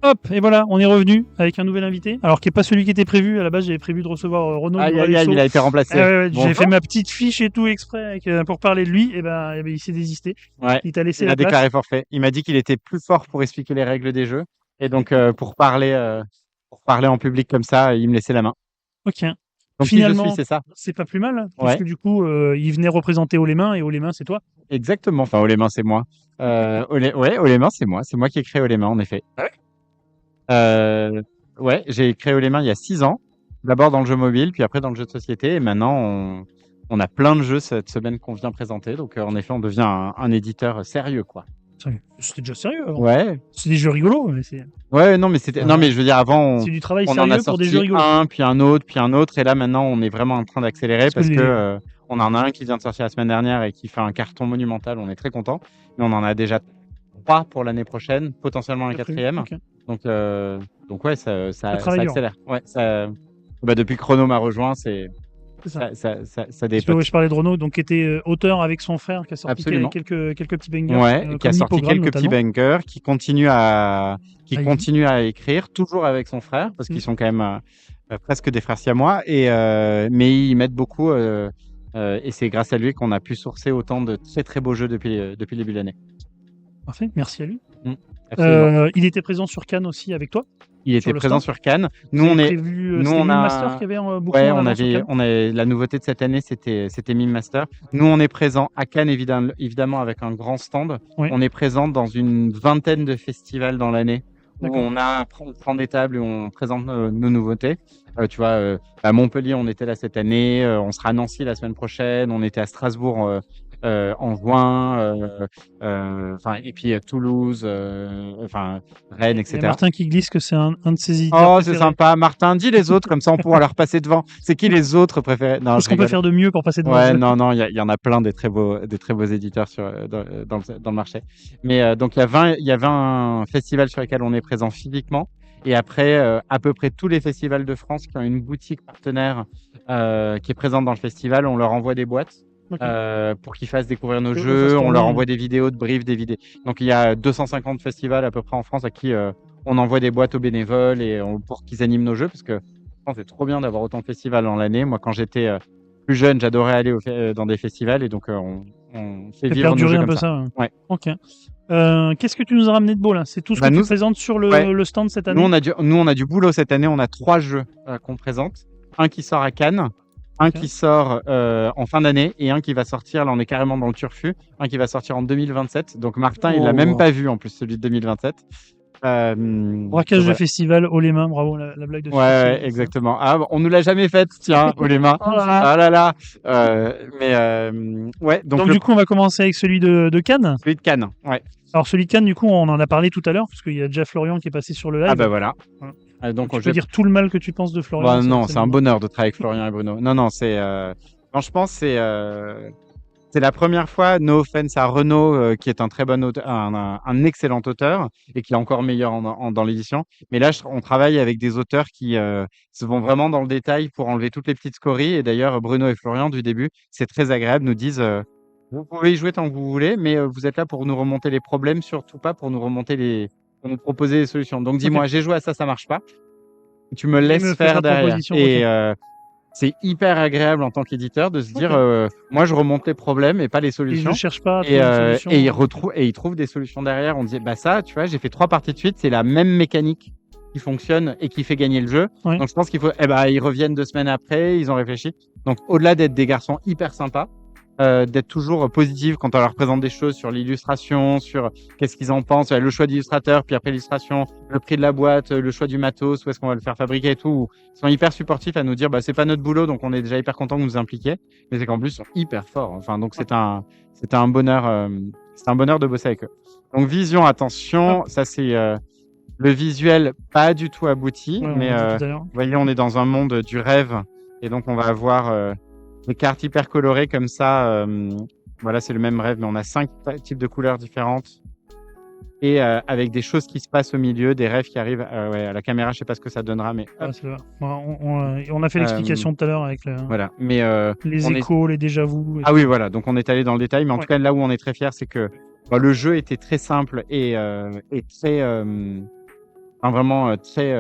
Hop, et voilà, on est revenu avec un nouvel invité. Alors, qui n'est pas celui qui était prévu. À la base, j'avais prévu de recevoir Renaud. Aïe, aïe, aïe, il a été remplacé. J'ai Bonjour. fait ma petite fiche et tout exprès pour parler de lui. Et ben, il s'est désisté. Ouais, Il t'a laissé il la a déclaré place. forfait. Il m'a dit qu'il était plus fort pour expliquer les règles des jeux. Et donc, pour parler en public comme ça, il me laissait la main. Ok. Donc, qui je suis, Finalement, c'est ça. c'est pas plus mal, hein, Ouais, puisque du coup, il venait représenter Haut-les-Mains et Haut-les-Mains, c'est toi. exactement. Enfin, Haut-les-Mains, c'est moi. Ouais, Haut-les-Mains, c'est moi. C'est moi qui ai créé Haut-les-Mains, en effet. Ah ouais. Ouais, j'ai créé Haut-les-Mains il y a 6 ans. D'abord dans le jeu mobile, puis après dans le jeu de société. Et maintenant, on a plein de jeux cette semaine qu'on vient présenter. Donc, en effet, on devient un éditeur sérieux, quoi. C'était déjà sérieux avant. Ouais. C'est des jeux rigolos, mais c'est. Ouais, non, mais c'était, non, mais je veux dire, avant, C'est du travail on en a sérieux pour des jeux sorti rigolos. un, puis un autre, puis un autre. Et là, maintenant, on est vraiment en train d'accélérer Parce que parce que on en a un qui vient de sortir la semaine dernière et qui fait un carton monumental. On est très content. Mais on en a déjà 3 pour l'année prochaine, potentiellement un quatrième. Ok. Donc ouais, ça travaille dur. accélère. Ouais, depuis que Chrono m'a rejoint, C'est ça. ça Parce que, dépote. ouais, je parlais de Renaud, donc qui était auteur avec son frère, qui a sorti Absolument. quelques petits bangers. Ouais, qui a comme sorti Hippogramme, quelques petits notamment. bangers, qui continue à Ivy. écrire, toujours avec son frère, parce qu'ils sont quand même presque des frères siamois, mais ils m'aident beaucoup, et c'est grâce à lui qu'on a pu sourcer autant de très très beaux jeux depuis le début de l'année. Parfait, merci à lui. Absolument. Il était présent sur Cannes aussi avec toi. Il était le présent stand. sur Cannes. Nous, on est prévu. C'était on Mime a, Master qui avait beaucoup ouais, en avant sur Cannes. on a la nouveauté de cette année, c'était Mime Master. Nous, on est présent à Cannes évidemment avec un grand stand. Oui. On est présent dans une vingtaine de festivals dans l'année où D'accord. on prend des tables et on présente nos nouveautés. Tu vois, à Montpellier, on était là cette année. On sera à Nancy la semaine prochaine. On était à Strasbourg en juin. Et puis Toulouse, Rennes, etc. Et Martin qui glisse que c'est un de ses éditeurs Oh, préférés. c'est sympa. Martin, dis les autres, comme ça on pourra leur passer devant. C'est qui les autres préférés? Non, Qu'est-ce qu'on peut faire de mieux pour passer devant? Ouais, non, il y en a plein des très beaux éditeurs dans le marché. Mais donc il y a 20 festivals sur lesquels on est présent physiquement. Et après, à peu près tous les festivals de France qui ont une boutique partenaire qui est présente dans le festival, on leur envoie des boîtes. Pour qu'ils fassent découvrir nos jeux, on leur envoie des vidéos de briefs, des vidéos. Donc il y a 250 festivals à peu près en France à qui on envoie des boîtes aux bénévoles et pour qu'ils animent nos jeux, parce que je pense que c'est trop bien d'avoir autant de festivals dans l'année. Moi, quand j'étais plus jeune, j'adorais aller dans des festivals et donc on fait vivre nos jeux un comme peu ça. Ouais. Ok. Qu'est-ce que tu nous as ramené de beau là? C'est tout ce que tu présentes sur le stand cette année? Nous, on a du boulot cette année. On a 3 jeux qu'on présente. Un qui sort à Cannes, un qui sort en fin d'année et un qui va sortir, là on est carrément dans le turfu, un qui va sortir en 2027. Donc Martin, il l'a même pas vu en plus, celui de 2027. Braquage de festival, haut les mains, bravo, la blague de Ouais, exactement. Ah, on nous l'a jamais faite, tiens, haut les mains. Ah là là. Ouais. Donc du coup, on va commencer avec celui de Cannes. Celui de Cannes, ouais. Alors celui de Cannes, du coup, on en a parlé tout à l'heure, parce qu'il y a déjà Florian qui est passé sur le live. Ah bah voilà. Donc tu peux dire tout le mal que tu penses de Florian. Bah, non, c'est un bonheur de travailler avec Florian et Bruno. Non, franchement, c'est la première fois, no offense à Renaud, qui est un très bon auteur, un excellent auteur et qui est encore meilleur dans l'édition. Mais là, on travaille avec des auteurs qui se vont vraiment dans le détail pour enlever toutes les petites scories. Et d'ailleurs, Bruno et Florian, du début, c'est très agréable, nous disent vous pouvez y jouer tant que vous voulez, mais vous êtes là pour nous remonter les problèmes, surtout pas pour nous pour nous proposer des solutions. Donc dis-moi, j'ai joué à ça marche pas. Tu me laisses faire derrière. Et c'est hyper agréable en tant qu'éditeur de se dire, moi je remonte les problèmes et pas les solutions. Et je cherche pas à trouver des solutions. Et il trouve des solutions derrière. On dit, bah ça, tu vois, j'ai fait 3 parties de suite, c'est la même mécanique qui fonctionne et qui fait gagner le jeu. Ouais. Donc je pense qu'il faut, ils reviennent 2 semaines après, ils ont réfléchi. Donc au-delà d'être des garçons hyper sympas, d'être toujours positif quand on leur présente des choses sur l'illustration, sur qu'est-ce qu'ils en pensent, le choix d'illustrateur, puis après l'illustration, le prix de la boîte, le choix du matos, où est-ce qu'on va le faire fabriquer et tout. Ils sont hyper supportifs à nous dire, bah c'est pas notre boulot, donc on est déjà hyper content que vous nous impliquiez. Mais c'est qu'en plus ils sont hyper forts. Enfin, donc c'est un bonheur, de bosser avec eux. Donc vision, attention, ça c'est le visuel pas du tout abouti, mais vous voyez, on est dans un monde du rêve et donc on va avoir des cartes hyper colorées comme ça. Voilà, c'est le même rêve, mais on a 5 types de couleurs différentes. Et avec des choses qui se passent au milieu, des rêves qui arrivent à la caméra. Je sais pas ce que ça donnera, mais on a fait l'explication tout à l'heure avec voilà. Mais les échos, les déjà-vu. Ah oui, voilà. Donc on est allé dans le détail, mais en tout cas là où on est très fier, c'est que le jeu était très simple et très Enfin, vraiment très,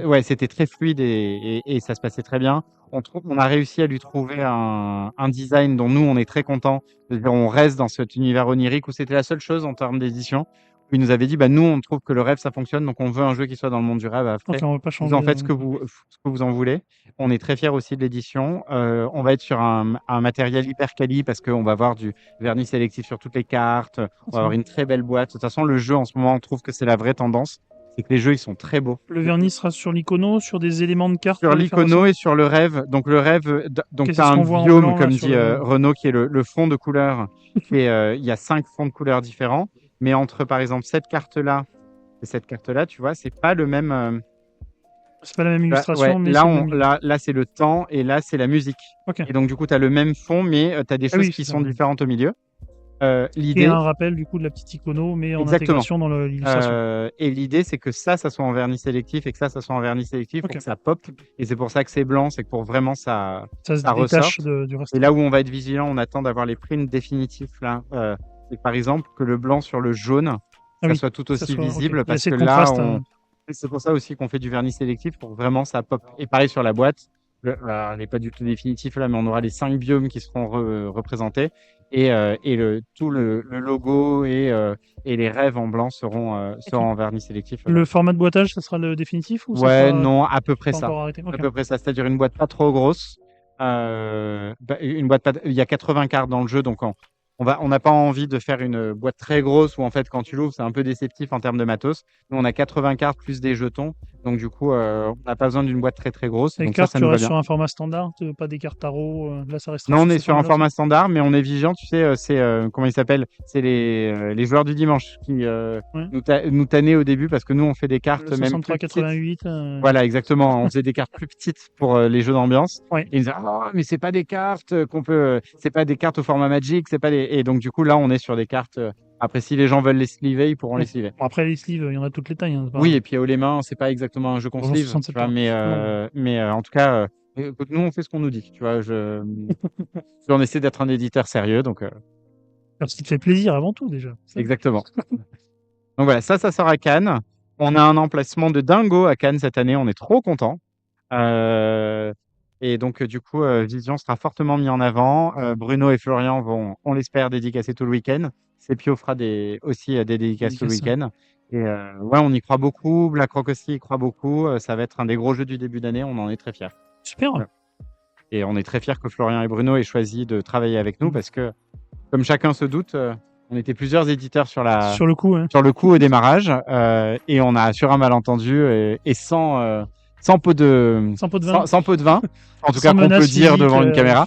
ouais, c'était très fluide et ça se passait très bien. On a réussi à lui trouver un design dont nous, on est très contents. C'est-à-dire, on reste dans cet univers onirique où c'était la seule chose en termes d'édition. Où il nous avait dit, bah, nous, on trouve que le rêve, ça fonctionne, donc on veut un jeu qui soit dans le monde du rêve. Ok, Après, on va pas vous changer. en faites ce que vous en voulez. On est très fiers aussi de l'édition. On va être sur un matériel hyper quali parce qu'on va avoir du vernis sélectif sur toutes les cartes. On va avoir une très belle boîte. De toute façon, le jeu, en ce moment, on trouve que c'est la vraie tendance. C'est que les jeux, ils sont très beaux. Le vernis sera sur l'icono, sur des éléments de carte. Sur pour les faire l'icono ressortir. et sur le rêve. Donc, le rêve, donc Ok, tu as c'est ce un qu'on voit en biome, blanc, là, comme sur dit le- Renaud, qui est le fond de couleur. Il y a 5 fonds de couleurs différents. Mais entre, par exemple, cette carte-là et cette carte-là, tu vois, c'est pas le même. C'est pas la même Ouais, illustration, mais là, c'est le même niveau. là c'est le temps et là, c'est la musique. Ok. Et donc, du coup, tu as le même fond, mais tu as des Ah choses oui, qui c'est sont ça. différentes au milieu. Et L'idée, un rappel du coup de la petite icono, mais en exactement. intégration dans l'illustration. Et l'idée, c'est que ça soit en vernis sélectif et que ça soit en vernis sélectif pour Ok. que ça pop. Et c'est pour ça que c'est blanc, c'est que pour vraiment ça Ça se ressorte. détache du reste. Et là où on va être vigilant, on attend d'avoir les prints définitifs là. C'est par exemple que le blanc sur le jaune, Ah ça oui, soit tout ça aussi soit- ok. visible Il y a parce assez que de là, contraste. c'est pour ça aussi qu'on fait du vernis sélectif pour que vraiment ça pop. Et pareil sur la boîte, elle n'est pas du tout définitif là, mais on aura les 5 biomes qui seront représentés et tout le logo et les rêves en blanc seront en vernis sélectif. Le format de boîtage, ça sera le définitif ou ça Ouais, sera non, à peu près pas ça. encore arrêté? À Ok. peu près ça, c'est-à-dire une boîte pas trop grosse. Une boîte pas... Il y a 80 cartes dans le jeu, donc on n'a pas envie de faire une boîte très grosse où en fait quand tu l'ouvres c'est un peu déceptif en termes de matos. Nous on a 80 cartes plus des jetons, donc du coup on n'a pas besoin d'une boîte très très grosse. Les Donc cartes, ça tu nous va restes bien. sur un format standard, pas des cartes tarot. Là, ça restera Non, on sur est ce sur un format-là format standard, mais on est vigilant. Tu sais, c'est comment il s'appelle? C'est les joueurs du dimanche qui Ouais. nous tannaient au début parce que nous on fait des cartes Le même plus petites. 63-88. Voilà, exactement. On faisait des cartes plus petites pour les jeux d'ambiance. Ouais. Et ils disaient, oh, mais c'est pas des cartes c'est pas des cartes au format Magic, c'est pas des. Et donc, du coup, là, on est sur des cartes. Après, si les gens veulent les sliver, ils pourront les sliver. Bon, après, les sleeves, il y en a toutes les tailles. C'est pas- Oui, et puis haut les mains, c'est pas exactement un jeu qu'on Bonjour, sleeve, 67 tu vois, mais en tout cas, écoute, nous, on fait ce qu'on nous dit, tu vois. On essaie d'être un éditeur sérieux, donc Parce qu'il te fait plaisir avant tout, déjà. Ça. exactement. Donc voilà, ça sort à Cannes. On a un emplacement de dingo à Cannes cette année, on est trop contents. Et donc, du coup, Vision sera fortement mis en avant. Bruno et Florian vont, on l'espère, dédicacer tout le week-end. Sepio fera aussi des dédicaces tout le Dédicace. week-end. Et ouais, on y croit beaucoup. BlackRock aussi y croit beaucoup. Ça va être un des gros jeux du début d'année. On en est très fiers. Super. Ouais. Et on est très fiers que Florian et Bruno aient choisi de travailler avec nous parce que, comme chacun se doute, on était plusieurs éditeurs sur le coup, hein. le coup au démarrage et on a sur un malentendu et sans pot de Sans pot de vin. sans pot de vin, en tout Sans cas qu'on menace peut dire physique, devant une caméra.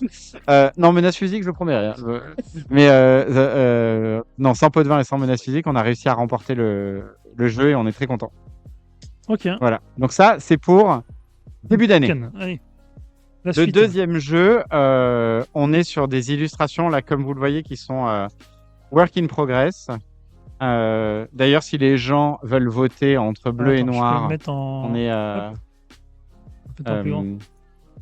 Non, menace physique, je promets rien. Mais non, sans pot de vin et sans menace physique, on a réussi à remporter le jeu et on est très content. Ok. Voilà. Donc ça, c'est pour début d'année. Allez. La Le suite. deuxième jeu, on est sur des illustrations là, comme vous le voyez, qui sont work in progress. D'ailleurs, si les gens veulent voter entre bleu et Attends, je peux le noir, mettre en... on est. peut-être en plus grand.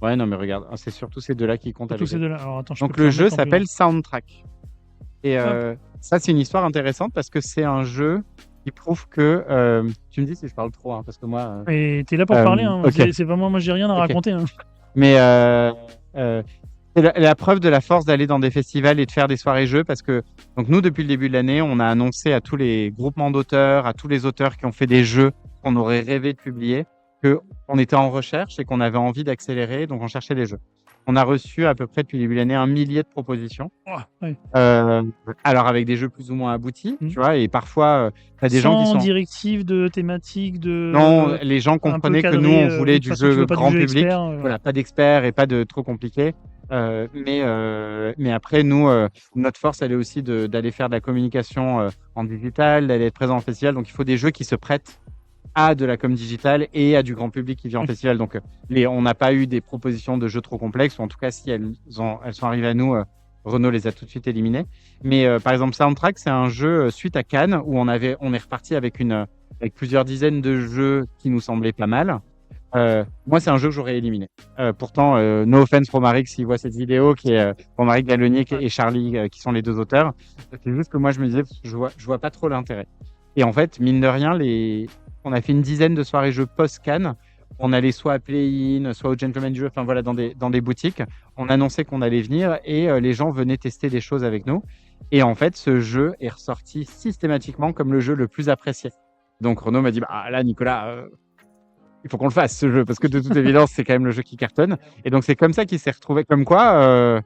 Ouais, non, mais regarde, c'est surtout ces deux-là qui comptent. Tous Avec ces deux-là. Alors, attends, je Donc peux le le jeu mettre en plus s'appelle Soundtrack. Et ça, c'est une histoire intéressante parce que c'est un jeu qui prouve que. Tu me dis si je parle trop, hein, parce que moi. Et t'es là pour parler. Hein. ok. C'est vraiment moi, j'ai rien à raconter. Hein. Mais c'est la preuve de la force d'aller dans des festivals et de faire des soirées jeux parce que donc nous depuis le début de l'année on a annoncé à tous les groupements d'auteurs, à tous les auteurs qui ont fait des jeux qu'on aurait rêvé de publier qu'on était en recherche et qu'on avait envie d'accélérer, donc on cherchait des jeux. On a reçu à peu près depuis le début de l'année 1 millier de propositions. Ouais. Alors avec des jeux plus ou moins aboutis, tu vois, et parfois t'as des gens qui sont directives de thématiques de. Non, les gens comprenaient que nous on voulait du jeu grand public, expert, voilà, pas d'experts et pas de trop compliqué. Mais après nous, notre force elle est aussi d'aller faire de la communication en digital, d'aller être présent en festival. Donc il faut des jeux qui se prêtent à de la com digitale et à du grand public qui vient en festival. Donc on n'a pas eu des propositions de jeux trop complexes, ou en tout cas si elles sont arrivées à nous, Renaud les a tout de suite éliminées. Mais par exemple Soundtrack, c'est un jeu suite à Cannes où on est reparti avec plusieurs dizaines de jeux qui nous semblaient pas mal. Moi, c'est un jeu que j'aurais éliminé. Pourtant, no offense Romaric s'il voit cette vidéo, qui est Romaric Gallonier et Charlie, qui sont les deux auteurs. C'est juste que moi, je me disais, je vois pas trop l'intérêt. Et en fait, mine de rien, on a fait une dizaine de soirées jeux post-Cannes. On allait soit à Play-in, soit au Gentleman Jeu, enfin voilà, dans des boutiques. On annonçait qu'on allait venir et les gens venaient tester des choses avec nous. Et en fait, ce jeu est ressorti systématiquement comme le jeu le plus apprécié. Donc Renaud m'a dit, bah là, Nicolas, il faut qu'on le fasse, ce jeu, parce que de toute évidence, c'est quand même le jeu qui cartonne. Et donc, c'est comme ça qu'il s'est retrouvé. Comme quoi,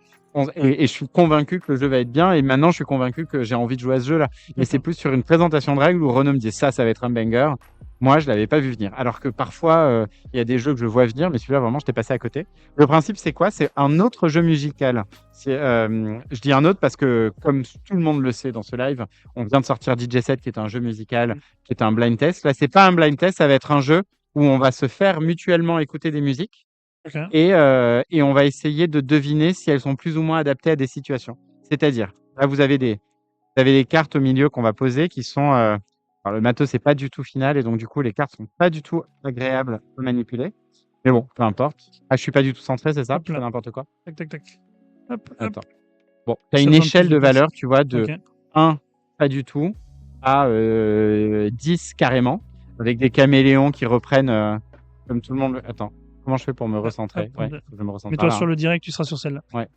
et je suis convaincu que le jeu va être bien. Et maintenant, je suis convaincu que j'ai envie de jouer à ce jeu-là. Mais c'est plus sur une présentation de règles où Renaud me dit ça va être un banger. Moi, je l'avais pas vu venir. Alors que parfois, il y a des jeux que je vois venir, mais celui-là, vraiment, je t'ai passé à côté. Le principe, c'est quoi? C'est un autre jeu musical. Je dis un autre parce que, comme tout le monde le sait dans ce live, on vient de sortir DJ 7 qui est un jeu musical, qui est un blind test. Là, c'est pas un blind test, ça va être un jeu où on va se faire mutuellement écouter des musiques Ok. et on va essayer de deviner si elles sont plus ou moins adaptées à des situations. C'est-à-dire, là, vous avez des cartes au milieu qu'on va poser qui sont... alors, le matos, c'est pas du tout final et donc, du coup, les cartes sont pas du tout agréables à manipuler. Mais bon, peu importe. Ah, je suis pas du tout centré, c'est ça? Hop Je fais là. n'importe quoi. Tac, tac, tac. Hop, hop. Attends. Bon, tu as Ça une besoin de échelle plus de de place. valeur, tu vois, de Ok. 1, pas du tout, à 10 carrément, avec des caméléons qui reprennent comme tout le monde. Attends, comment je fais pour me recentrer? hop, Ouais, hop. faut que je me recentre Mets-toi là. sur le direct, tu seras sur celle-là. Ouais.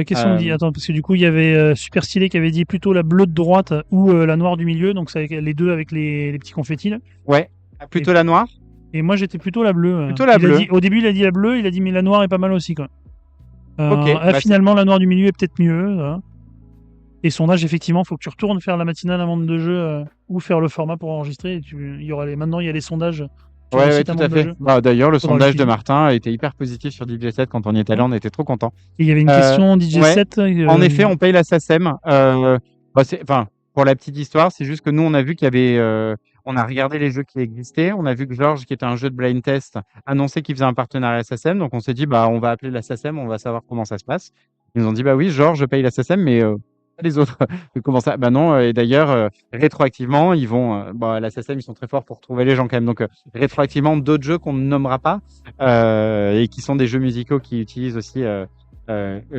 Qu'est-ce qu'on dit? Attends, parce que du coup, il y avait Super Stylé qui avait dit plutôt la bleue de droite ou la noire du milieu, donc c'est avec les deux avec les petits confettis là. Ouais, plutôt la noire. Et moi, j'étais plutôt la bleue. Plutôt la bleue. Au début, il a dit la bleue, il a dit mais la noire est pas mal aussi, quoi. Ok, bah, finalement, la noire du milieu est peut-être mieux. Hein. Et sondage, effectivement, faut que tu retournes faire la matinale avant de jeu ou faire le format pour enregistrer. Et maintenant, il y a les sondages sur le Ouais, site tout Amende à de fait. jeu. Bah, d'ailleurs, le Faudra sondage de l'utiliser. Martin a été hyper positif sur DJ7 quand on y est allé, Ouais. on était trop contents. Et il y avait une question DJ7. Ouais. En effet, on paye la SACEM. Enfin, pour la petite histoire, c'est juste que nous, on a vu qu'il y avait. On a regardé les jeux qui existaient. On a vu que Georges, qui était un jeu de blind test, annonçait qu'il faisait un partenariat SACEM. Donc, on s'est dit, bah, on va appeler la SACEM, on va savoir comment ça se passe. Ils nous ont dit, bah oui, Georges paye la SACEM, mais pas les autres. Comment ça? Bah non. Et d'ailleurs, rétroactivement, ils vont. La SACEM, ils sont très forts pour trouver les gens quand même. Donc, rétroactivement, d'autres jeux qu'on ne nommera pas et qui sont des jeux musicaux qui utilisent aussi.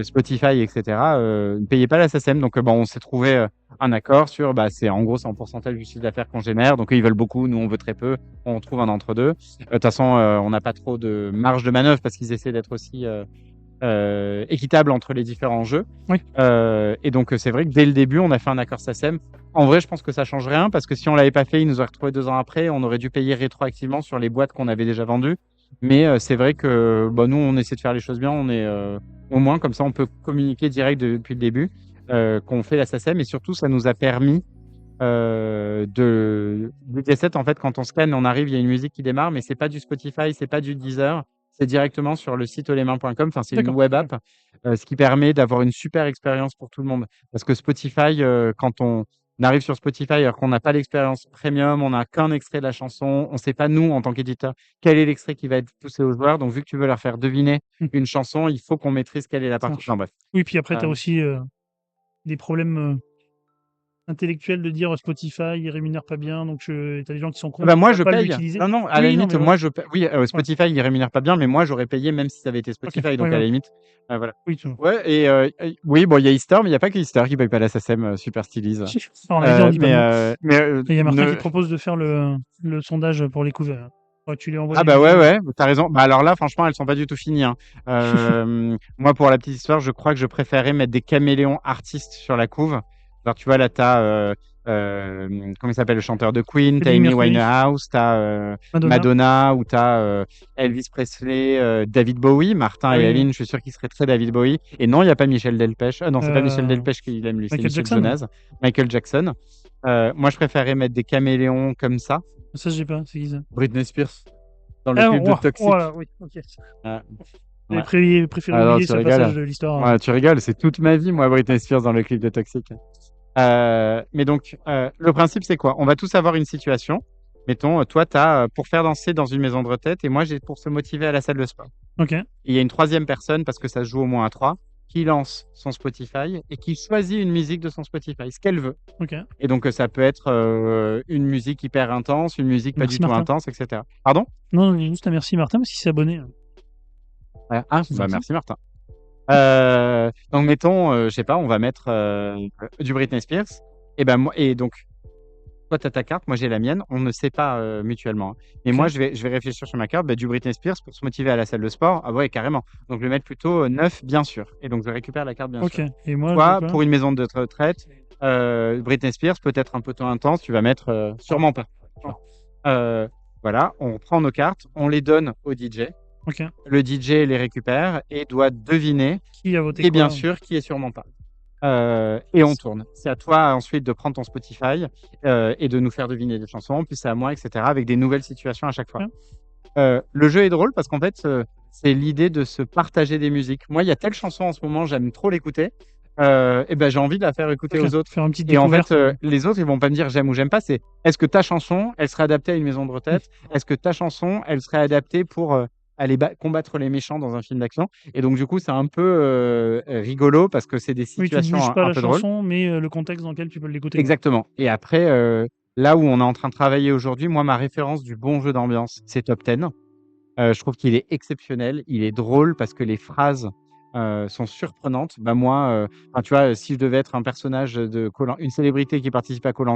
Spotify, etc., ne payez pas la SACEM. Donc, on s'est trouvé un accord sur, c'est en gros, c'est en pourcentage du chiffre d'affaires qu'on génère. Donc, ils veulent beaucoup, nous, on veut très peu. On trouve un entre-deux. De toute façon, on n'a pas trop de marge de manœuvre parce qu'ils essaient d'être aussi équitables entre les différents jeux. Oui. Et donc, c'est vrai que dès le début, on a fait un accord SACEM. En vrai, je pense que ça change rien parce que si on l'avait pas fait, ils nous auraient retrouvé 2 ans après. On aurait dû payer rétroactivement sur les boîtes qu'on avait déjà vendues. Mais c'est vrai que nous, on essaie de faire les choses bien. On est au moins comme ça, on peut communiquer direct depuis le début qu'on fait la SACEM. Et surtout, ça nous a permis de DJ7. En fait, quand on scanne, on arrive, il y a une musique qui démarre, mais c'est pas du Spotify, c'est pas du Deezer, c'est directement sur le site olemains.com. Enfin, c'est une D'accord. web app, ce qui permet d'avoir une super expérience pour tout le monde. Parce que Spotify, quand on arrive sur Spotify alors qu'on n'a pas l'expérience premium, on n'a qu'un extrait de la chanson, on ne sait pas nous en tant qu'éditeur quel est l'extrait qui va être poussé aux joueurs. Donc vu que tu veux leur faire deviner une chanson, il faut qu'on maîtrise quelle est la partie. Enfin, bref. Oui, puis après, tu as aussi des problèmes intellectuels de dire Spotify, il rémunère pas bien, donc tu as des gens qui sont contre. Moi, qui je veulent pas paye. l'utiliser. Non, à la Oui, non, limite, mais moi, ouais. je paye. Oui, Spotify, il rémunère pas bien, mais moi, j'aurais payé même si ça avait été Spotify. Ok, Donc, ouais, à la ouais. limite, voilà. Oui, tu Ouais, oui, bon, il y a Easter, mais il n'y a pas que Easter qui paye pas la SACEM, super stylise. on a dit, on dit pas de mots. mais Et il y a Martin qui te propose de faire le sondage pour les couverts. Ouais, tu les envoies. Ah ouais, t'as raison. Alors là, franchement, elles sont pas du tout finies. Hein. Moi, pour la petite histoire, je crois que je préférais mettre des caméléons artistes sur la couve. Alors, tu vois, là, t'as comment il s'appelle le chanteur de Queen, t'as Freddie Amy Mercury. Winehouse, t'as Madonna, ou t'as Elvis Presley, David Bowie, Martin et Aline, je suis sûr qu'ils seraient très David Bowie. Et non, il n'y a pas Michel Delpech. Ah non, c'est pas Michel Delpech qu'il aime, lui, c'est Michel Jonas. Michael Jackson. Moi, je préférais mettre des caméléons comme ça. Ça, j'ai pas, c'est qui ça? Britney Spears. Dans le clip de Toxic. Voilà, oui, ok. Ouais. Préféré oublier ce passage de l'histoire. Ouais, tu rigoles, c'est toute ma vie, moi, Britney Spears dans le clip de Toxic. Mais donc, le principe, c'est quoi? On va tous avoir une situation. Mettons, toi, tu as pour faire danser dans une maison de retraite et moi, j'ai pour se motiver à la salle de sport. Ok. Il y a une troisième personne, parce que ça se joue au moins à 3, qui lance son Spotify et qui choisit une musique de son Spotify, ce qu'elle veut. Ok. Et donc, ça peut être une musique hyper intense, une musique pas du tout intense, etc. Pardon? Non, juste un merci Martin parce qu'il s'est abonné. Ouais. Ah, merci Martin. Donc, mettons, je sais pas, on va mettre du Britney Spears. Et donc, toi, tu as ta carte, moi, j'ai la mienne. On ne sait pas mutuellement. Et moi, Ok. je vais réfléchir sur ma carte, du Britney Spears pour se motiver à la salle de sport. Ah ouais, carrément. Donc, je vais mettre plutôt neuf, bien sûr. Et donc, je récupère la carte, bien Ok. sûr. Et moi, j'ai Toi, quoi? pour une maison de retraite, Britney Spears, peut-être un peu trop intense, tu vas mettre sûrement pas. Euh, voilà, on prend nos cartes, on les donne au DJ. Ok. Le DJ les récupère et doit deviner, Qui a voté et bien quoi? sûr, qui est sûrement pas. Et on tourne. C'est à toi ensuite de prendre ton Spotify et de nous faire deviner des chansons. Puis c'est à moi, etc. Avec des nouvelles situations à chaque fois. Ok. Le jeu est drôle parce qu'en fait, c'est l'idée de se partager des musiques. Moi, il y a telle chanson en ce moment, j'aime trop l'écouter. Et ben, j'ai envie de la faire écouter Ok. aux autres. Faire une petite Et en fait, découverte. les autres, ils vont pas me dire j'aime ou j'aime pas. C'est est-ce que ta chanson, elle serait adaptée à une maison de retraite? Est-ce que ta chanson, elle serait adaptée pour aller combattre les méchants dans un film d'action? Et donc, du coup, c'est un peu rigolo parce que c'est des Oui, tu ne situations juges pas un la peu drôles. chanson, mais le contexte dans lequel tu peux l'écouter, quoi. Exactement. Et après, là où on est en train de travailler aujourd'hui, moi, ma référence du bon jeu d'ambiance, c'est Top 10. Je trouve qu'il est exceptionnel. Il est drôle parce que les phrases sont surprenantes. Bah, moi, enfin, tu vois, si je devais être un personnage de une célébrité qui participe à koh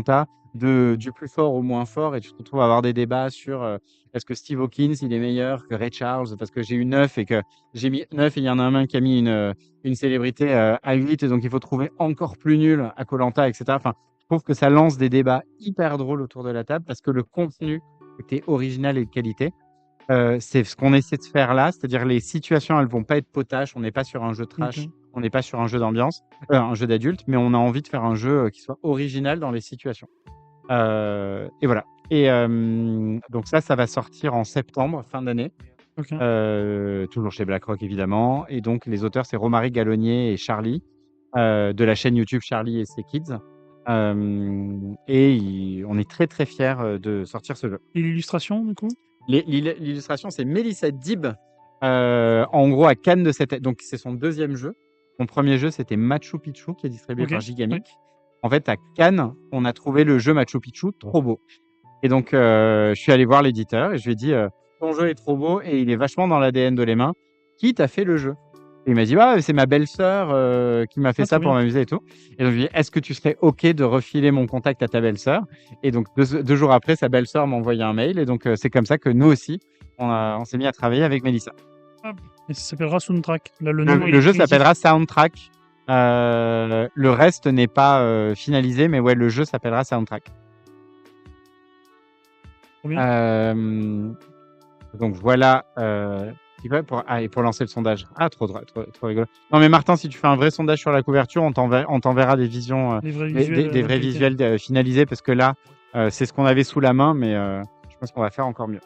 du plus fort au moins fort, et tu te retrouves à avoir des débats sur est-ce que Steve Hawkins il est meilleur que Ray Charles parce que j'ai eu 9 et que j'ai mis 9 et il y en a un qui a mis une célébrité à 8 et donc il faut trouver encore plus nul à koh etc. Enfin, je trouve que ça lance des débats hyper drôles autour de la table parce que le contenu était original et de qualité. C'est ce qu'on essaie de faire là, c'est-à-dire les situations, elles vont pas être potaches, on n'est pas sur un jeu trash, Ok. on n'est pas sur un jeu d'ambiance, un jeu d'adulte, mais on a envie de faire un jeu qui soit original dans les situations. Et voilà. Et donc ça va sortir en septembre, fin d'année, Ok. toujours chez BlackRock évidemment. Et donc les auteurs, c'est Romaric Gallonnier et Charlie, de la chaîne YouTube Charlie et ses Kids. Et on est très très fiers de sortir ce jeu. Et l'illustration, du coup? L'illustration, c'est Mélissa Dib, en gros à Cannes de cette année. Donc c'est son deuxième jeu. Mon premier jeu, c'était Machu Picchu, qui est distribué Ok. par Oui. Gigamic. En fait, à Cannes, on a trouvé le jeu Machu Picchu trop beau. Et donc, je suis allé voir l'éditeur et je lui ai dit ton jeu est trop beau et il est vachement dans l'ADN de les mains. Qui t'a fait le jeu? Et il m'a dit c'est ma belle-sœur qui m'a fait Ah, ça trop pour bien. m'amuser et tout. Et donc, je lui ai dit est-ce que tu serais OK de refiler mon contact à ta belle-sœur? Et donc, deux jours après, sa belle-sœur m'a envoyé un mail. Et donc, c'est comme ça que nous aussi, on s'est mis à travailler avec Mélissa. Hop. Et ça s'appellera Soundtrack. Là, le nom Le, est le jeu définitif. s'appellera Soundtrack. Le reste n'est pas finalisé, mais ouais, le jeu s'appellera Soundtrack. Trop bien. Donc voilà, et pour lancer le sondage. Ah, trop rigolo. Non, mais Martin, si tu fais un vrai sondage sur la couverture, on t'enverra des visions, Les vrais des, visuels. des vrais Qualité. visuels finalisés, parce que là, c'est ce qu'on avait sous la main, mais je pense qu'on va faire encore mieux.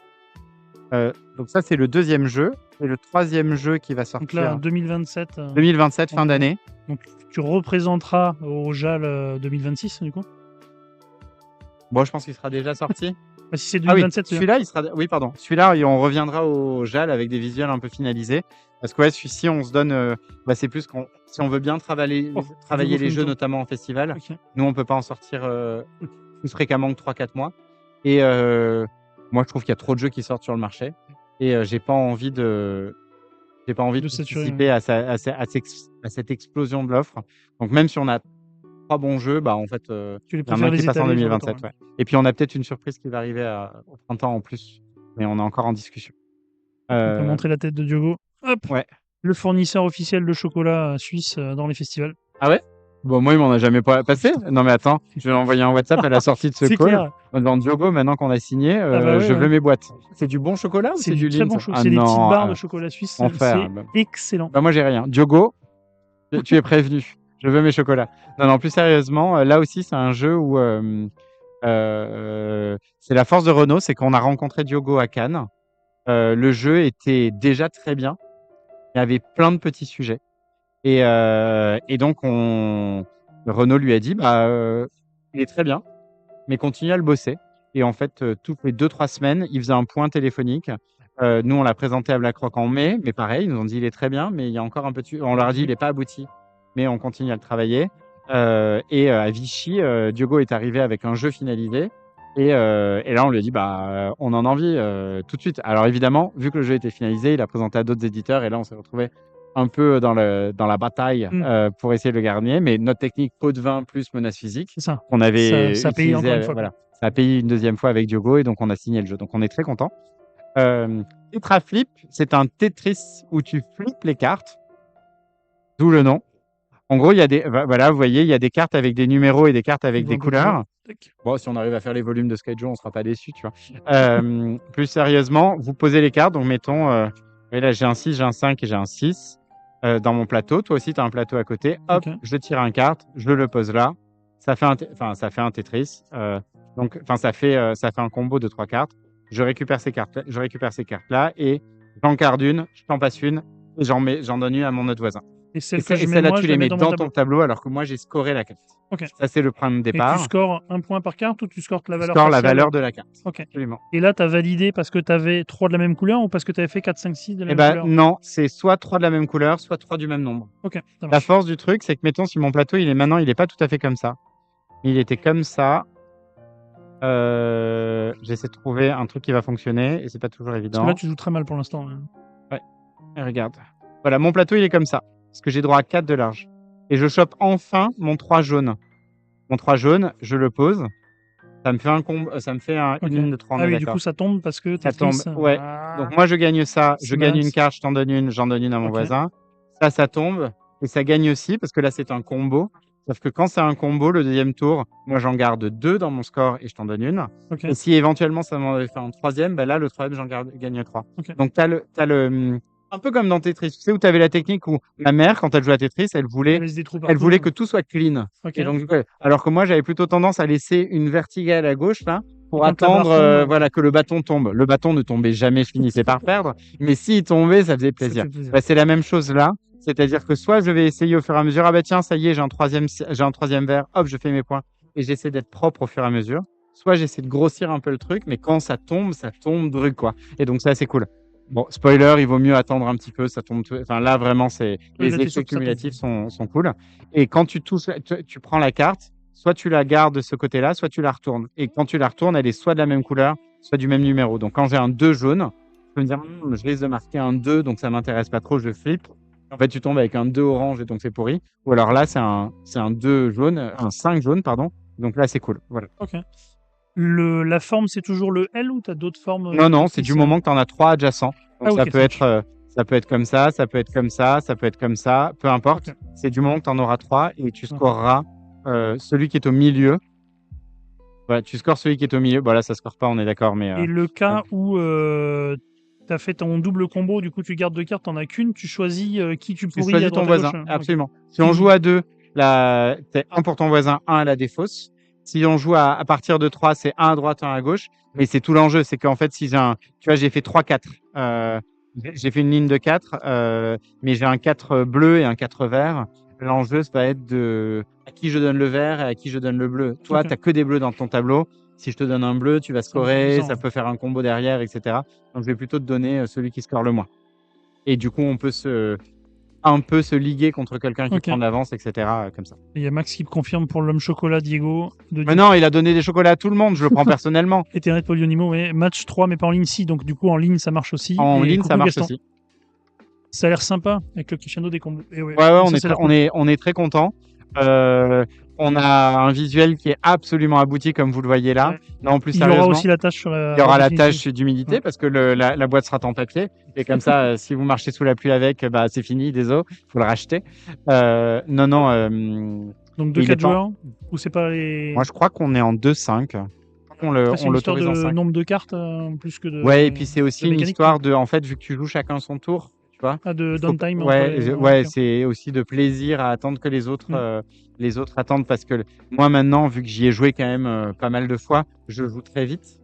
Donc ça, c'est le deuxième jeu. Et le troisième jeu qui va Donc là, en sortir 2027. 2027, fin d'année. Donc tu représenteras au JAL 2026, du coup? Bon, je pense qu'il sera déjà sorti. Bah, si c'est Ah oui, 2027, c'est bien. celui-là, il sera. Oui, pardon. Celui-là, on reviendra au JAL avec des visuels un peu finalisés. Parce que ouais, celui-ci, on se donne. C'est plus si on veut bien travailler les jeux, notamment en festival, Ok. nous, on peut pas en sortir plus fréquemment que 3-4 mois. Et moi, je trouve qu'il y a trop de jeux qui sortent sur le marché. Et j'ai pas envie de saturer, participer à cette explosion de l'offre. Donc, même si on a 3 bons jeux, bah, en fait, Tu les il y en a préfères un qui les passe en étaler sur le 2027. temps, Ouais. Et puis, on a peut-être une surprise qui va arriver au printemps en plus. Mais on est encore en discussion. On peut montrer la tête de Diogo. Hop, Ouais. le fournisseur officiel de chocolat suisse dans les festivals. Ah ouais? Bon, moi, il m'en a jamais passé. Non, mais attends, je vais envoyer un WhatsApp à la sortie de ce C'est call. clair. Dans Diogo, maintenant qu'on a signé, Ah bah ouais, je ouais. veux mes boîtes. C'est du bon chocolat ou C'est c'est du du très Lindt? bon chocolat. Ah C'est des petites non, barres de chocolat suisse. enfer. C'est excellent. Bah, moi, j'ai rien. Diogo, tu es prévenu. Je veux mes chocolats. Non, plus sérieusement, là aussi, c'est un jeu où c'est la force de Renault, c'est qu'on a rencontré Diogo à Cannes. Le jeu était déjà très bien. Il y avait plein de petits sujets. Et donc, Renault lui a dit, il est très bien, mais continue à le bosser. Et en fait, toutes les 2-3 semaines, il faisait un point téléphonique. Nous, on l'a présenté à BlackRock en mai, mais pareil, ils nous ont dit, il est très bien, mais il y a encore un peu de... On leur a dit, il n'est pas abouti, mais on continue à le travailler. Et à Vichy, Diogo est arrivé avec un jeu finalisé. Et là, on lui a dit, on en a envie tout de suite. Alors évidemment, vu que le jeu était finalisé, il a présenté à d'autres éditeurs. Et là, on s'est retrouvé un peu dans la bataille pour essayer de le gagner. Mais notre technique pot de vin plus menace physique C'est ça. qu'on avait Ça paye encore utilisé, une fois. voilà, ça a payé une deuxième fois avec Diogo et donc on a signé le jeu. Donc on est très content. Tetraflip, c'est un Tetris où tu flippes les cartes, d'où le nom. En gros, il y a voilà, vous voyez, il y a des cartes avec des numéros et des cartes avec des couleurs. Bon, si on arrive à faire les volumes de Skyjo, on ne sera pas déçus, tu vois. Plus sérieusement, vous posez les cartes. Donc, mettons, là, j'ai un 6, j'ai un 5 et j'ai un 6 dans mon plateau. Toi aussi, tu as un plateau à côté. Hop, je tire une carte, je le pose là. Ça fait un Tetris. Donc, ça fait un combo de 3 cartes. Je récupère ces cartes-là et j'en garde une, je t'en passe une et j'en donne une à mon autre voisin. Et celle-là, tu les mets dans ton tableau alors que moi, j'ai scoré la carte. Ça, c'est le point de départ. Et tu scores un point par carte ou tu scores la valeur la valeur de la carte. Absolument. Et là, tu as validé parce que tu avais 3 de la même couleur ou parce que tu avais fait 4, 5, 6 de la même couleur? Non, c'est soit 3 de la même couleur, soit 3 du même nombre. La force du truc, c'est que, mettons, si mon plateau, il est pas tout à fait comme ça. Il était comme ça. J'essaie de trouver un truc qui va fonctionner et c'est pas toujours évident. Parce que là, tu joues très mal pour l'instant. Ouais. Et regarde. Voilà, mon plateau, il est comme ça. Parce que j'ai droit à 4 de large. Et je chope enfin mon 3 jaune. Mon 3 jaune, je le pose. Ça me fait une ligne de 3. Ah oui, du coup, ça tombe parce que ça tombe. Ouais. Donc moi, je gagne ça. Je gagne une carte, je t'en donne une, j'en donne une à mon voisin. Ça tombe. Et ça gagne aussi parce que là, c'est un combo. Sauf que quand c'est un combo, le deuxième tour, moi, j'en garde 2 dans mon score et je t'en donne une. Et si éventuellement, ça m'en avait fait un troisième, là, le troisième, gagne 3. Donc, t'as le un peu comme dans Tetris, tu sais, où tu avais la technique où ma mère, quand elle jouait à Tetris, elle voulait que tout soit clean. Et donc, alors que moi, j'avais plutôt tendance à laisser une verticale à gauche, là, pour attendre que le bâton tombe. Le bâton ne tombait jamais, je finissais par perdre. Mais s'il tombait, ça faisait plaisir. C'est la même chose là. C'est-à-dire que soit je vais essayer au fur et à mesure, ah bah tiens, ça y est, j'ai un troisième verre, hop, je fais mes points. Et j'essaie d'être propre au fur et à mesure. Soit j'essaie de grossir un peu le truc, mais quand ça tombe brut, quoi. Et donc, ça, c'est cool. Bon, spoiler, il vaut mieux attendre un petit peu, ça tombe. Là, vraiment, les effets cumulatifs sont cool. Et quand tu touches, tu prends la carte, soit tu la gardes de ce côté-là, soit tu la retournes. Et quand tu la retournes, elle est soit de la même couleur, soit du même numéro. Donc, quand j'ai un 2 jaune, je peux me dire, je risque de marquer un 2, donc ça m'intéresse pas trop, je flippe. En fait, tu tombes avec un 2 orange et donc c'est pourri. Ou alors là, c'est un 2 jaune, un 5 jaune, pardon. Donc là, c'est cool. Voilà. La forme, c'est toujours le L ou tu as d'autres formes? Non, c'est du moment que tu en as 3 adjacents. Donc ça peut être comme ça, ça peut être comme ça, ça peut être comme ça, peu importe. C'est du moment que tu en auras 3 et tu scoreras celui qui est au milieu. Voilà, tu scores celui qui est au milieu. Bon, là, ça score pas, on est d'accord. Mais, et le cas où tu as fait ton double combo, du coup, tu gardes 2 cartes, tu n'en as qu'une, tu choisis qui tu pourris. Tu choisis ton voisin, absolument. Si on joue à 2, c'est 1 pour ton voisin, 1 à la défausse. Si on joue à partir de 3, c'est 1 à droite, 1 à gauche. Mais c'est tout l'enjeu. C'est qu'en fait, si tu vois, j'ai fait 3-4. J'ai fait une ligne de 4, mais j'ai un 4 bleu et un 4 vert. L'enjeu, ça va être à qui je donne le vert et à qui je donne le bleu. Toi, tu n'as que des bleus dans ton tableau. Si je te donne un bleu, tu vas scorer, ça peut faire un combo derrière, etc. Donc, je vais plutôt te donner celui qui score le moins. Et du coup, on peut un peu se liguer contre quelqu'un qui prend d'avance, etc. Comme ça. Il y a Max qui me confirme pour l'homme chocolat, Diego. Mais non, il a donné des chocolats à tout le monde, je le prends personnellement. Ethernet Polionimo, ouais. Match 3, mais pas en ligne si, donc du coup en ligne ça marche aussi. En ligne ça marche aussi. Ça a l'air sympa avec le crescendo des combos. Ouais, on est très content. On a un visuel qui est absolument abouti comme vous le voyez là. Non, plus il y aura aussi la tâche sur il y aura la tâche d'humidité parce que la boîte sera en papier et comme ça si vous marchez sous la pluie avec c'est fini, désolé, faut le racheter. Donc 2-4 joueurs ou c'est pas les... Moi je crois qu'on est en 2-5. On l'autorise en 5. Nombre de cartes plus que de... Ouais, et puis c'est aussi une histoire de en fait vu que tu joues chacun son tour. De downtime. Ouais, c'est aussi de plaisir à attendre que les autres attendent parce que moi maintenant, vu que j'y ai joué quand même pas mal de fois, je joue très vite.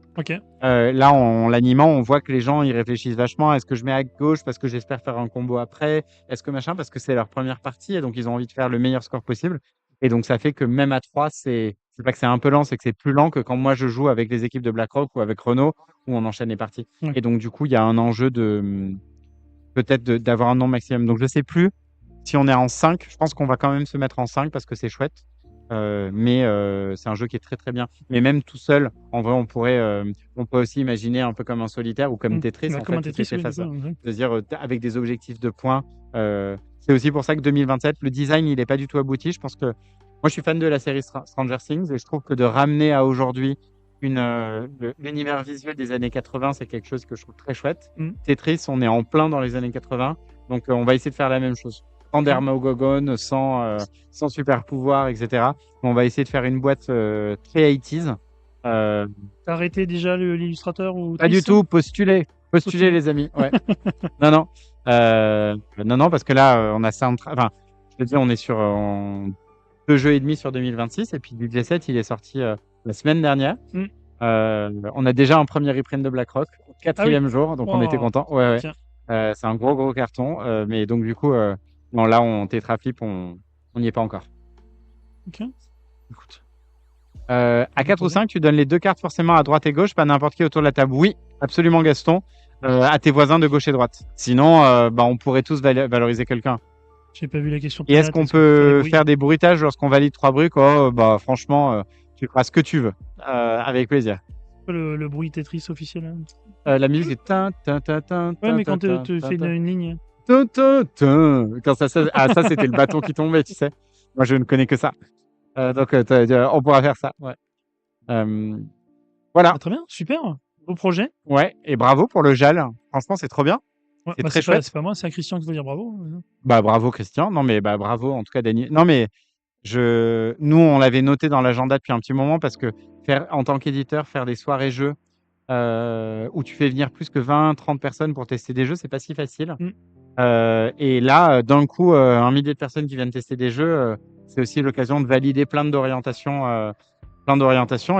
Là, en l'animant, on voit que les gens ils réfléchissent vachement. Est-ce que je mets à gauche parce que j'espère faire un combo après? Est-ce que machin parce que c'est leur première partie et donc ils ont envie de faire le meilleur score possible. Et donc ça fait que même à 3, c'est pas que c'est un peu lent, c'est que c'est plus lent que quand moi je joue avec les équipes de BlackRock ou avec Renault où on enchaîne les parties. Et donc du coup, il y a un enjeu peut-être d'avoir un nombre maximum. Donc, je sais plus si on est en 5. Je pense qu'on va quand même se mettre en 5 parce que c'est chouette. Mais c'est un jeu qui est très, très bien. Mais même tout seul, en vrai, on peut aussi imaginer un peu comme un solitaire ou comme Tetris. En fait, c'est-à-dire avec des objectifs de points. C'est aussi pour ça que 2027, le design, il n'est pas du tout abouti. Je pense que moi, je suis fan de la série Stranger Things et je trouve que de ramener à aujourd'hui l'univers visuel des années 80, c'est quelque chose que je trouve très chouette. Mm. Tetris, on est en plein dans les années 80, donc on va essayer de faire la même chose. Sans Dermagogone, sans super pouvoir, etc. On va essayer de faire une boîte très 80s. T'as arrêté déjà l'illustrateur ou Pas du Triss tout, postulez, les amis. Ouais. Non, non. Non, parce que là, on a ça. Enfin, je te dis, on est sur 2 jeux et demi sur 2026, et puis DJ7, il est sorti la semaine dernière. Mm. On a déjà un premier reprint de BlackRock, au 4e jour, donc on était Wow. content. Ouais. Tiens. C'est un gros carton, mais donc du coup, bon, là, on tétraflip, on n'y est pas encore. Ok. Écoute. À 4 ou 5, tu donnes les 2 cartes forcément à droite et gauche, pas n'importe qui autour de la table. Oui, absolument, Gaston. À tes voisins de gauche et droite. Sinon, on pourrait tous valoriser quelqu'un. J'ai pas vu la question. Et est-ce qu'on peut faire des bruitages lorsqu'on valide 3 bruits? Franchement, tu feras ce que tu veux. Avec plaisir. Le bruit Tetris officiel. La musique est tin, tin, tin, tin. Ouais, mais quand tu fais une ligne. Tin, tin, tin. Quand ça, c'était le bâton qui tombait, tu sais. Moi, je ne connais que ça. Donc, on pourra faire ça. Ouais. Voilà. Ah, très bien, super. Beau projet. Ouais, et bravo pour le JAL. Franchement, c'est trop bien. Ouais, C'est très chouette. C'est pas moi, c'est à Christian qu'il faut dire bravo. Bah, bravo, Christian. Non, mais bravo, en tout cas, Dany. Non, mais nous, on l'avait noté dans l'agenda depuis un petit moment parce que en tant qu'éditeur, faire des soirées jeux où tu fais venir plus que 20-30 personnes pour tester des jeux, c'est pas si facile. Mm. Et là, d'un coup, 1 millier de personnes qui viennent tester des jeux, c'est aussi l'occasion de valider plein d'orientations.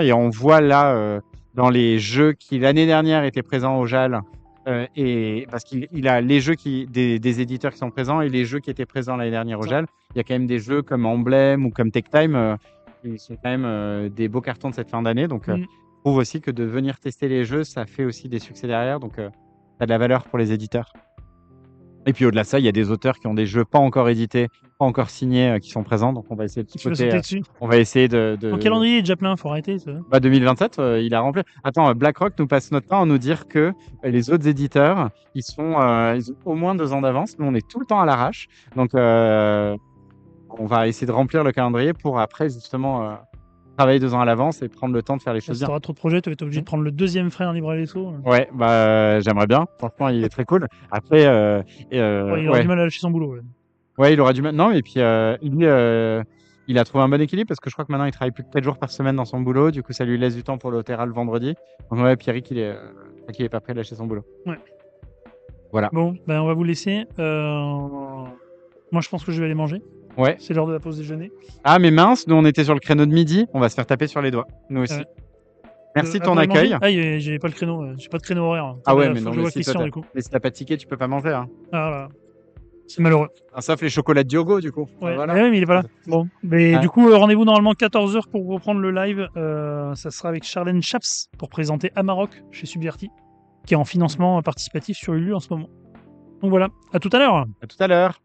Et on voit là, dans les jeux qui, l'année dernière, étaient présents au JAL, et parce qu'il a les jeux des éditeurs qui sont présents et les jeux qui étaient présents l'année dernière au JAL. Il y a quand même des jeux comme Emblem ou comme Take Time qui sont quand même des beaux cartons de cette fin d'année. Donc, je trouve aussi que de venir tester les jeux, ça fait aussi des succès derrière. Donc, ça a de la valeur pour les éditeurs. Et puis au-delà de ça, il y a des auteurs qui ont des jeux pas encore édités, pas encore signés, qui sont présents. Donc on va essayer de sauter dessus. On va essayer de. Mon calendrier est déjà plein, faut arrêter. Ça. 2027, il a rempli. Attends, BlackRock nous passe notre temps à nous dire que les autres éditeurs, ils ont au moins 2 ans d'avance. Nous, on est tout le temps à l'arrache. Donc on va essayer de remplir le calendrier pour après justement travailler 2 ans à l'avance et prendre le temps de faire les choses bien. Si tu auras trop de projets, tu vas être obligé de prendre le deuxième frère libre à vaisseau. Ouais, j'aimerais bien. Franchement, il est très cool. Après, il aura du mal à lâcher son boulot. Ouais, il aura du mal. Non, et puis il a trouvé un bon équilibre parce que je crois que maintenant il travaille plus de 4 jours par semaine dans son boulot. Du coup, ça lui laisse du temps pour l'Otera le vendredi. Donc, ouais, Pierrick, il est pas prêt de lâcher son boulot. Ouais. Voilà. Bon, on va vous laisser. Moi, je pense que je vais aller manger. Ouais. C'est l'heure de la pause déjeuner. Ah, mais mince, nous on était sur le créneau de midi. On va se faire taper sur les doigts. Nous aussi. Merci de ton accueil. Ah, j'ai pas le créneau. J'ai pas de créneau horaire. Ah ouais, mais non, mais si t'as pas de ticket, tu peux pas manger. Hein. Ah là. C'est malheureux. Sauf les chocolats de Diogo, du coup. Ouais, voilà. mais il est pas là. Bon, mais du coup, rendez-vous normalement 14h pour reprendre le live. Ça sera avec Charlène Chaps pour présenter Amarok chez Subverti, qui est en financement participatif sur Ulu en ce moment. Donc voilà, à tout à l'heure. À tout à l'heure.